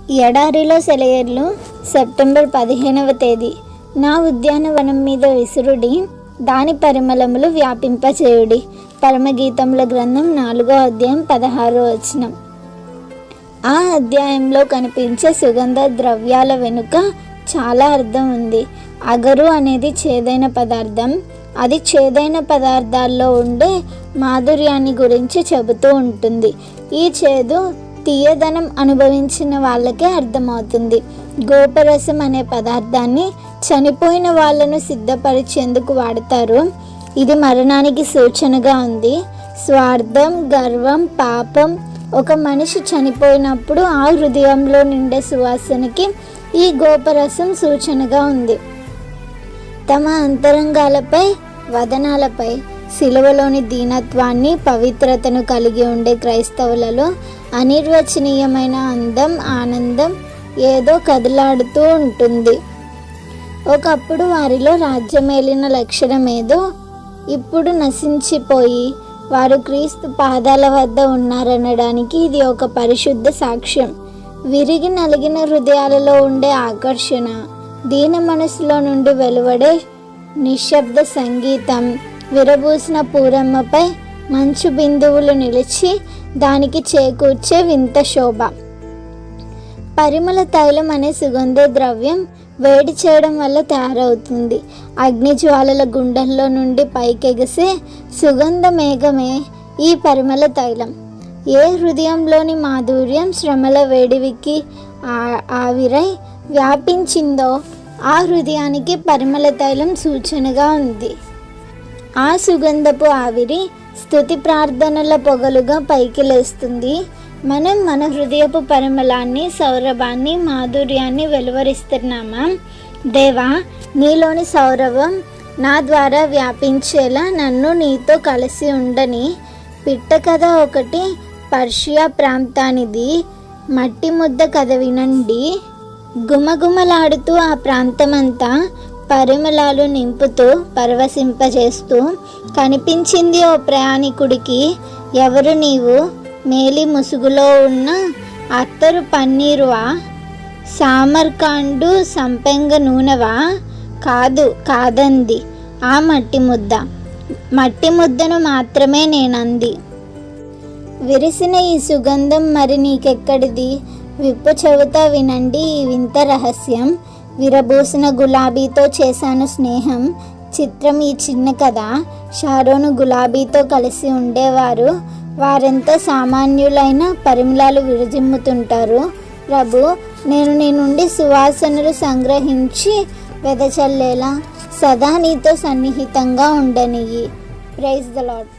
ఎడారిలో సెలయేర్లు సెప్టెంబర్ 15వ తేదీ. నా ఉద్యానవనం మీద విసురుడి, దాని పరిమళములు వ్యాపింపచేయుడి. పరమగీతముల గ్రంథం 4వ అధ్యాయం 16వ వచనం. ఆ అధ్యాయంలో కనిపించే సుగంధ ద్రవ్యాల వెనుక చాలా అర్థం ఉంది. అగరు అనేది చేదైన పదార్థం. అది చేదైన పదార్థాల్లో ఉండే మాధుర్యాన్ని గురించి చెబుతూ ఉంటుంది. ఈ చేదు తీయదనం అనుభవించిన వాళ్ళకే అర్థమవుతుంది. గోపరసం అనే పదార్థాన్ని చనిపోయిన వాళ్ళను సిద్ధపరిచేందుకు వాడతారు. ఇది మరణానికి సూచనగా ఉంది. స్వార్థం, గర్వం, పాపం ఒక మనిషి చనిపోయినప్పుడు ఆ హృదయంలో నిండే సువాసనకి ఈ గోపరసం సూచనగా ఉంది. తమ అంతరంగాలపై, వదనాలపై సిలువలోని దీనత్వాన్ని, పవిత్రతను కలిగి ఉండే క్రైస్తవులలో అనిర్వచనీయమైన అందం, ఆనందం ఏదో కదలాడుతూ ఉంటుంది. ఒకప్పుడు వారిలో రాజ్యమేలిన లక్షణం ఏదో ఇప్పుడు నశించిపోయి వారు క్రీస్తు పాదాల వద్ద ఉన్నారనడానికి ఇది ఒక పరిశుద్ధ సాక్ష్యం. విరిగి నలిగిన హృదయాలలో ఉండే ఆకర్షణ, దీన మనసులో నుండి వెలువడే నిశ్శబ్ద సంగీతం, విరబూసిన పూరమ్మపై మంచు బిందువులు నిలిచి దానికి చేకూర్చే వింత శోభ. పరిమళ తైలం అనే సుగంధ ద్రవ్యం వేడి చేయడం వల్ల తయారవుతుంది. అగ్నిజ్వాలల గుండంలో నుండి పైకెగిసే సుగంధ మేఘమే ఈ పరిమళ తైలం. ఏ హృదయంలోని మాధుర్యం శ్రమల వేడివికి ఆవిరై వ్యాపించిందో ఆ హృదయానికి పరిమళ తైలం సూచనగా ఉంది. ఆ సుగంధపు ఆవిరి స్తుతి ప్రార్థనల పొగలుగా పైకి లేస్తుంది. మనం మన హృదయపు పరిమళాన్ని, సౌరభాన్ని, మాధుర్యాన్ని వెలువరిస్తున్నామా? దేవా, నీలోని సౌరభం నా ద్వారా వ్యాపించేలా నన్ను నీతో కలిసి ఉండని. పిట్ట కథ ఒకటి పర్షియా ప్రాంతానిది. మట్టి ముద్ద కథ వినండి. గుమగుమలాడుతూ ఆ ప్రాంతమంతా పరిమళాలు నింపుతూ పరవశింపజేస్తూ కనిపించింది ఓ ప్రయాణికుడికి. ఎవరు నీవు? మేలి ముసుగులో ఉన్న అత్తరు పన్నీరువా? సామర్కాండు సంపెంగ నూనెవా? కాదంది ఆ మట్టి ముద్దను మాత్రమే నేనంది. విరిసిన ఈ సుగంధం మరి నీకెక్కడిది? విప్పు చెబుతా వినండి ఈ వింత రహస్యం. విరబూసిన గులాబీతో చేశాను స్నేహం. చిత్రం ఈ చిన్న కథ. షారోను గులాబీతో కలిసి ఉండేవారు. వారెంతో సామాన్యులైన పరిమళాలు విరజిమ్ముతుంటారు. ప్రభు, నేను నీ నుండి సువాసనలు సంగ్రహించి వెదచల్లేలా సదా నీతో సన్నిహితంగా ఉండనియ్యి. Praise the lord.